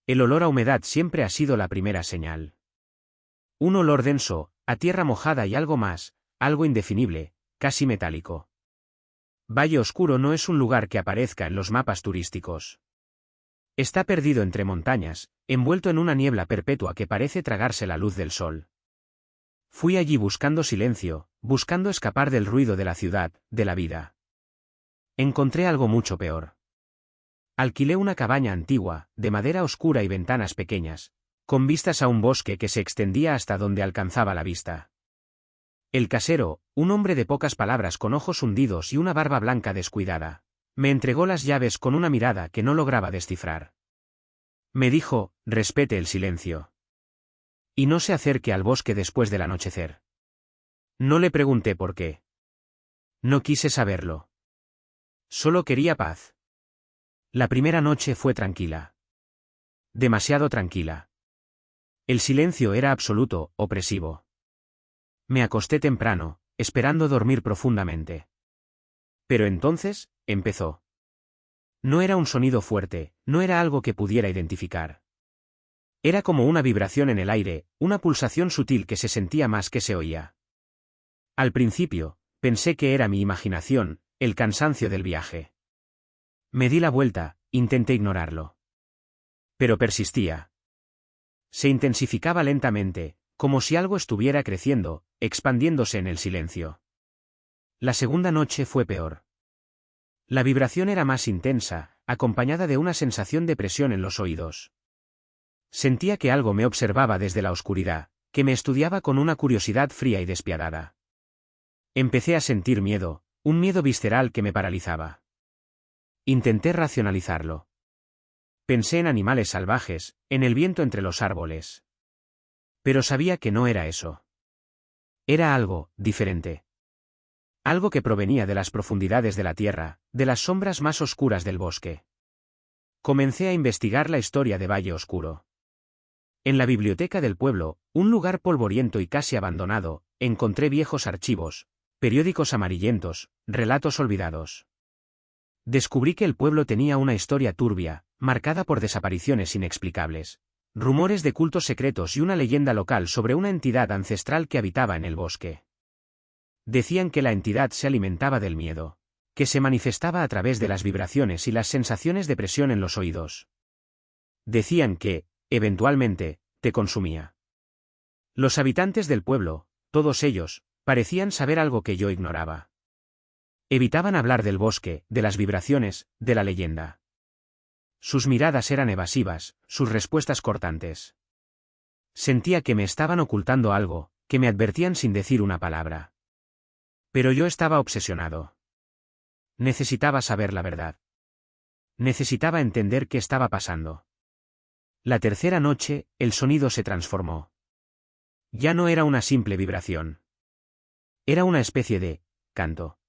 El olor a humedad siempre ha sido la primera señal. Un olor denso, a tierra mojada y algo más, algo indefinible, casi metálico. Valle Oscuro no es un lugar que aparezca en los mapas turísticos. Está perdido entre montañas, envuelto en una niebla perpetua que parece tragarse la luz del sol. Fui allí buscando silencio, buscando escapar del ruido de la ciudad, de la vida. Encontré algo mucho peor. Alquilé una cabaña antigua, de madera oscura y ventanas pequeñas, con vistas a un bosque que se extendía hasta donde alcanzaba la vista. El casero, un hombre de pocas palabras con ojos hundidos y una barba blanca descuidada, me entregó las llaves con una mirada que no lograba descifrar. Me dijo, respete el silencio. Y no se acerque al bosque después del anochecer. No le pregunté por qué. No quise saberlo. Solo quería paz. La primera noche fue tranquila. Demasiado tranquila. El silencio era absoluto, opresivo. Me acosté temprano, esperando dormir profundamente. Pero entonces, empezó. No era un sonido fuerte, no era algo que pudiera identificar. Era como una vibración en el aire, una pulsación sutil que se sentía más que se oía. Al principio, pensé que era mi imaginación, el cansancio del viaje. Me di la vuelta, intenté ignorarlo. Pero persistía. Se intensificaba lentamente, como si algo estuviera creciendo, expandiéndose en el silencio. La segunda noche fue peor. La vibración era más intensa, acompañada de una sensación de presión en los oídos. Sentía que algo me observaba desde la oscuridad, que me estudiaba con una curiosidad fría y despiadada. Empecé a sentir miedo, un miedo visceral que me paralizaba. Intenté racionalizarlo. Pensé en animales salvajes, en el viento entre los árboles. Pero sabía que no era eso. Era algo diferente. Algo que provenía de las profundidades de la tierra, de las sombras más oscuras del bosque. Comencé a investigar la historia de Valle Oscuro. En la biblioteca del pueblo, un lugar polvoriento y casi abandonado, encontré viejos archivos, periódicos amarillentos, relatos olvidados. Descubrí que el pueblo tenía una historia turbia, marcada por desapariciones inexplicables, rumores de cultos secretos y una leyenda local sobre una entidad ancestral que habitaba en el bosque. Decían que la entidad se alimentaba del miedo, que se manifestaba a través de las vibraciones y las sensaciones de presión en los oídos. Decían que, eventualmente, te consumía. Los habitantes del pueblo, todos ellos, parecían saber algo que yo ignoraba. Evitaban hablar del bosque, de las vibraciones, de la leyenda. Sus miradas eran evasivas, sus respuestas cortantes. Sentía que me estaban ocultando algo, que me advertían sin decir una palabra. Pero yo estaba obsesionado. Necesitaba saber la verdad. Necesitaba entender qué estaba pasando. La tercera noche, el sonido se transformó. Ya no era una simple vibración. Era una especie de canto.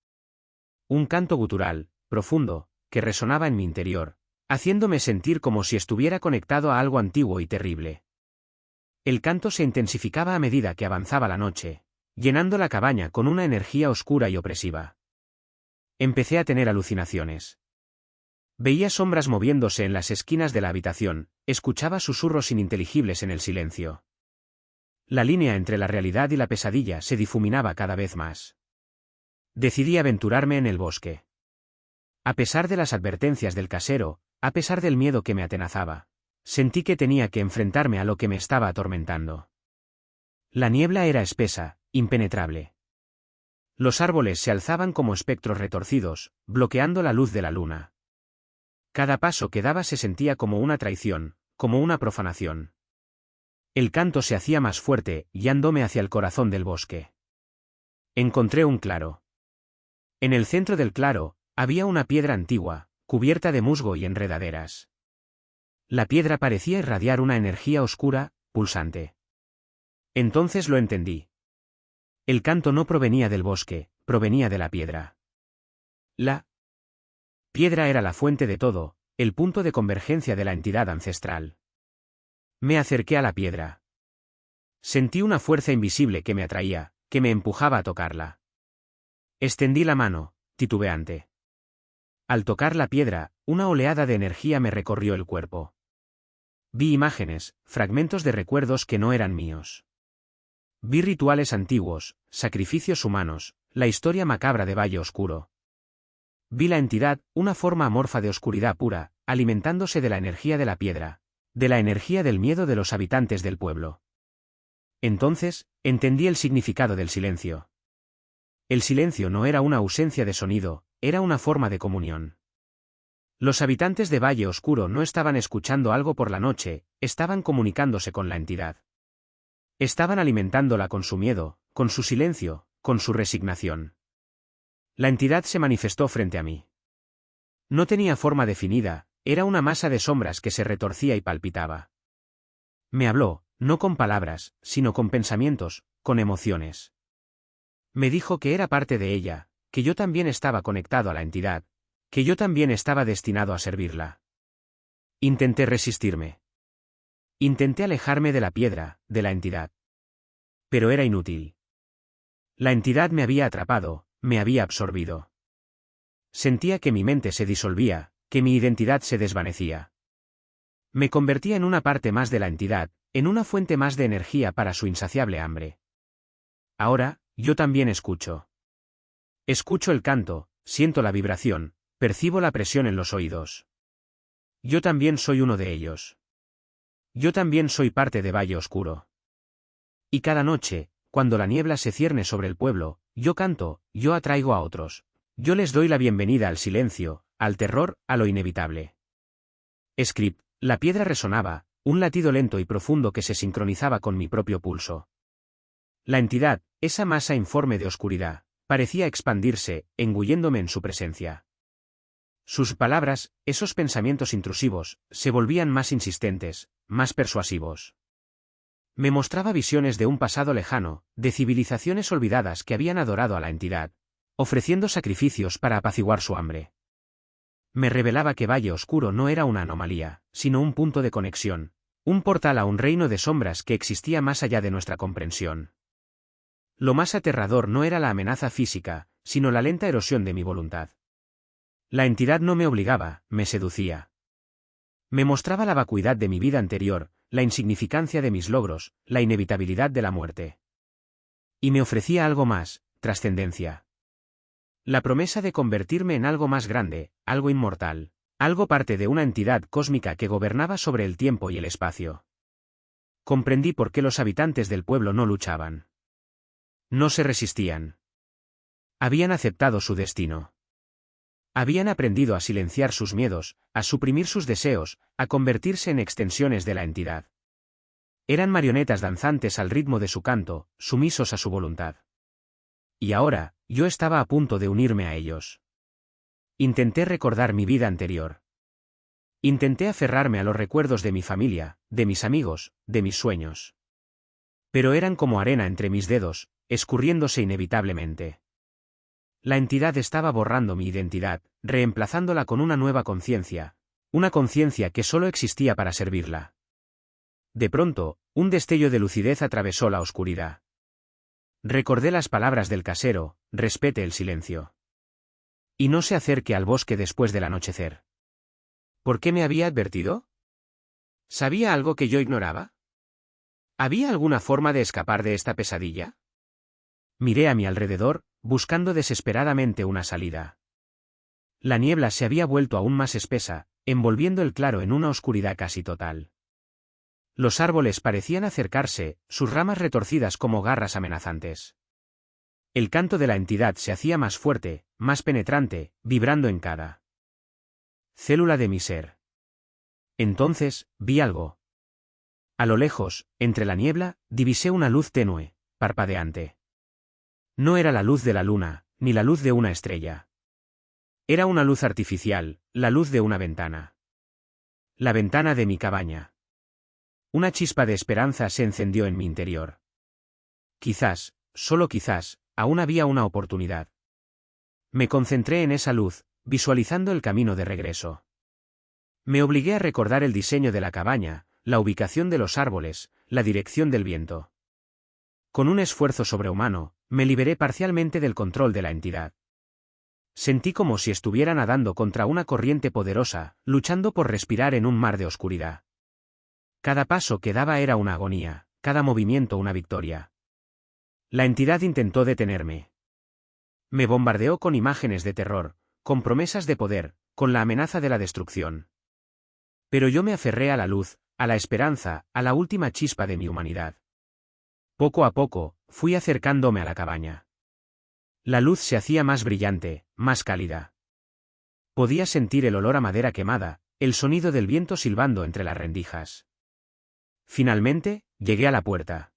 Un canto gutural, profundo, que resonaba en mi interior, haciéndome sentir como si estuviera conectado a algo antiguo y terrible. El canto se intensificaba a medida que avanzaba la noche, llenando la cabaña con una energía oscura y opresiva. Empecé a tener alucinaciones. Veía sombras moviéndose en las esquinas de la habitación, escuchaba susurros ininteligibles en el silencio. La línea entre la realidad y la pesadilla se difuminaba cada vez más. Decidí aventurarme en el bosque. A pesar de las advertencias del casero, a pesar del miedo que me atenazaba, sentí que tenía que enfrentarme a lo que me estaba atormentando. La niebla era espesa, impenetrable. Los árboles se alzaban como espectros retorcidos, bloqueando la luz de la luna. Cada paso que daba se sentía como una traición, como una profanación. El canto se hacía más fuerte, guiándome hacia el corazón del bosque. Encontré un claro. En el centro del claro, había una piedra antigua, cubierta de musgo y enredaderas. La piedra parecía irradiar una energía oscura, pulsante. Entonces lo entendí. El canto no provenía del bosque, provenía de la piedra. La piedra era la fuente de todo, el punto de convergencia de la entidad ancestral. Me acerqué a la piedra. Sentí una fuerza invisible que me atraía, que me empujaba a tocarla. Extendí la mano, titubeante. Al tocar la piedra, una oleada de energía me recorrió el cuerpo. Vi imágenes, fragmentos de recuerdos que no eran míos. Vi rituales antiguos, sacrificios humanos, la historia macabra de Valle Oscuro. Vi la entidad, una forma amorfa de oscuridad pura, alimentándose de la energía de la piedra, de la energía del miedo de los habitantes del pueblo. Entonces, entendí el significado del silencio. El silencio no era una ausencia de sonido, era una forma de comunión. Los habitantes de Valle Oscuro no estaban escuchando algo por la noche, estaban comunicándose con la entidad. Estaban alimentándola con su miedo, con su silencio, con su resignación. La entidad se manifestó frente a mí. No tenía forma definida, era una masa de sombras que se retorcía y palpitaba. Me habló, no con palabras, sino con pensamientos, con emociones. Me dijo que era parte de ella, que yo también estaba conectado a la entidad, que yo también estaba destinado a servirla. Intenté resistirme. Intenté alejarme de la piedra, de la entidad. Pero era inútil. La entidad me había atrapado, me había absorbido. Sentía que mi mente se disolvía, que mi identidad se desvanecía. Me convertía en una parte más de la entidad, en una fuente más de energía para su insaciable hambre. Ahora, yo también escucho. Escucho el canto, siento la vibración, percibo la presión en los oídos. Yo también soy uno de ellos. Yo también soy parte de Valle Oscuro. Y cada noche, cuando la niebla se cierne sobre el pueblo, yo canto, yo atraigo a otros. Yo les doy la bienvenida al silencio, al terror, a lo inevitable. Script, la piedra resonaba, un latido lento y profundo que se sincronizaba con mi propio pulso. La entidad, esa masa informe de oscuridad, parecía expandirse, engulléndome en su presencia. Sus palabras, esos pensamientos intrusivos, se volvían más insistentes, más persuasivos. Me mostraba visiones de un pasado lejano, de civilizaciones olvidadas que habían adorado a la entidad, ofreciendo sacrificios para apaciguar su hambre. Me revelaba que Valle Oscuro no era una anomalía, sino un punto de conexión, un portal a un reino de sombras que existía más allá de nuestra comprensión. Lo más aterrador no era la amenaza física, sino la lenta erosión de mi voluntad. La entidad no me obligaba, me seducía. Me mostraba la vacuidad de mi vida anterior, la insignificancia de mis logros, la inevitabilidad de la muerte. Y me ofrecía algo más, trascendencia. La promesa de convertirme en algo más grande, algo inmortal, algo parte de una entidad cósmica que gobernaba sobre el tiempo y el espacio. Comprendí por qué los habitantes del pueblo no luchaban. No se resistían. Habían aceptado su destino. Habían aprendido a silenciar sus miedos, a suprimir sus deseos, a convertirse en extensiones de la entidad. Eran marionetas danzantes al ritmo de su canto, sumisos a su voluntad. Y ahora, yo estaba a punto de unirme a ellos. Intenté recordar mi vida anterior. Intenté aferrarme a los recuerdos de mi familia, de mis amigos, de mis sueños. Pero eran como arena entre mis dedos, escurriéndose inevitablemente. La entidad estaba borrando mi identidad, reemplazándola con una nueva conciencia, una conciencia que solo existía para servirla. De pronto, un destello de lucidez atravesó la oscuridad. Recordé las palabras del casero, respete el silencio. Y no se acerque al bosque después del anochecer. ¿Por qué me había advertido? ¿Sabía algo que yo ignoraba? ¿Había alguna forma de escapar de esta pesadilla? Miré a mi alrededor, buscando desesperadamente una salida. La niebla se había vuelto aún más espesa, envolviendo el claro en una oscuridad casi total. Los árboles parecían acercarse, sus ramas retorcidas como garras amenazantes. El canto de la entidad se hacía más fuerte, más penetrante, vibrando en cada célula de mi ser. Entonces, vi algo. A lo lejos, entre la niebla, divisé una luz tenue, parpadeante. No era la luz de la luna, ni la luz de una estrella. Era una luz artificial, la luz de una ventana. La ventana de mi cabaña. Una chispa de esperanza se encendió en mi interior. Quizás, solo quizás, aún había una oportunidad. Me concentré en esa luz, visualizando el camino de regreso. Me obligué a recordar el diseño de la cabaña, la ubicación de los árboles, la dirección del viento. Con un esfuerzo sobrehumano, me liberé parcialmente del control de la entidad. Sentí como si estuviera nadando contra una corriente poderosa, luchando por respirar en un mar de oscuridad. Cada paso que daba era una agonía, cada movimiento una victoria. La entidad intentó detenerme. Me bombardeó con imágenes de terror, con promesas de poder, con la amenaza de la destrucción. Pero yo me aferré a la luz, a la esperanza, a la última chispa de mi humanidad. Poco a poco, fui acercándome a la cabaña. La luz se hacía más brillante, más cálida. Podía sentir el olor a madera quemada, el sonido del viento silbando entre las rendijas. Finalmente, llegué a la puerta.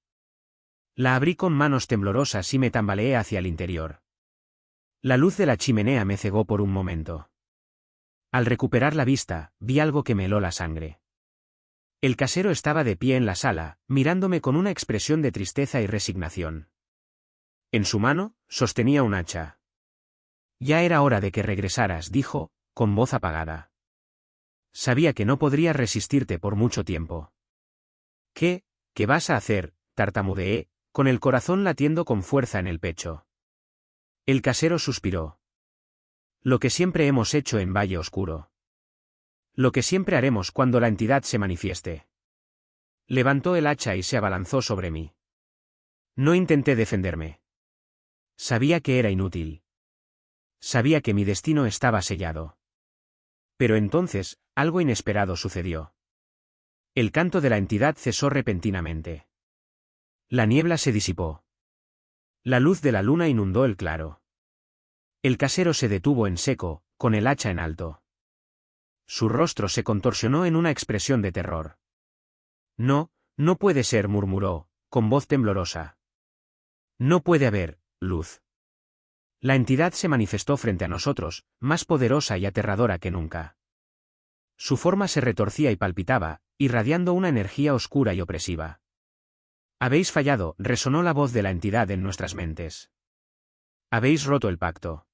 La abrí con manos temblorosas y me tambaleé hacia el interior. La luz de la chimenea me cegó por un momento. Al recuperar la vista, vi algo que me heló la sangre. El casero estaba de pie en la sala, mirándome con una expresión de tristeza y resignación. En su mano, sostenía un hacha. Ya era hora de que regresaras, dijo, con voz apagada. Sabía que no podrías resistirte por mucho tiempo. ¿Qué vas a hacer?, tartamudeé, con el corazón latiendo con fuerza en el pecho. El casero suspiró. Lo que siempre hemos hecho en Valle Oscuro. Lo que siempre haremos cuando la entidad se manifieste. Levantó el hacha y se abalanzó sobre mí. No intenté defenderme. Sabía que era inútil. Sabía que mi destino estaba sellado. Pero entonces, algo inesperado sucedió. El canto de la entidad cesó repentinamente. La niebla se disipó. La luz de la luna inundó el claro. El casero se detuvo en seco, con el hacha en alto. Su rostro se contorsionó en una expresión de terror. No, no puede ser, murmuró, con voz temblorosa. No puede haber luz. La entidad se manifestó frente a nosotros, más poderosa y aterradora que nunca. Su forma se retorcía y palpitaba, irradiando una energía oscura y opresiva. Habéis fallado, resonó la voz de la entidad en nuestras mentes. Habéis roto el pacto.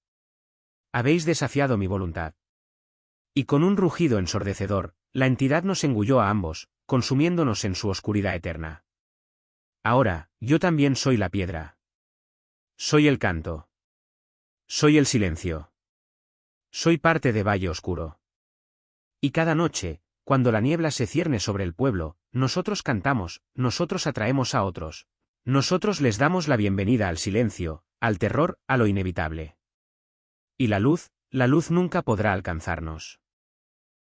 Habéis desafiado mi voluntad. Y con un rugido ensordecedor, la entidad nos engulló a ambos, consumiéndonos en su oscuridad eterna. Ahora, yo también soy la piedra. Soy el canto. Soy el silencio. Soy parte de Valle Oscuro. Y cada noche, cuando la niebla se cierne sobre el pueblo, nosotros cantamos, nosotros atraemos a otros. Nosotros les damos la bienvenida al silencio, al terror, a lo inevitable. Y la luz nunca podrá alcanzarnos.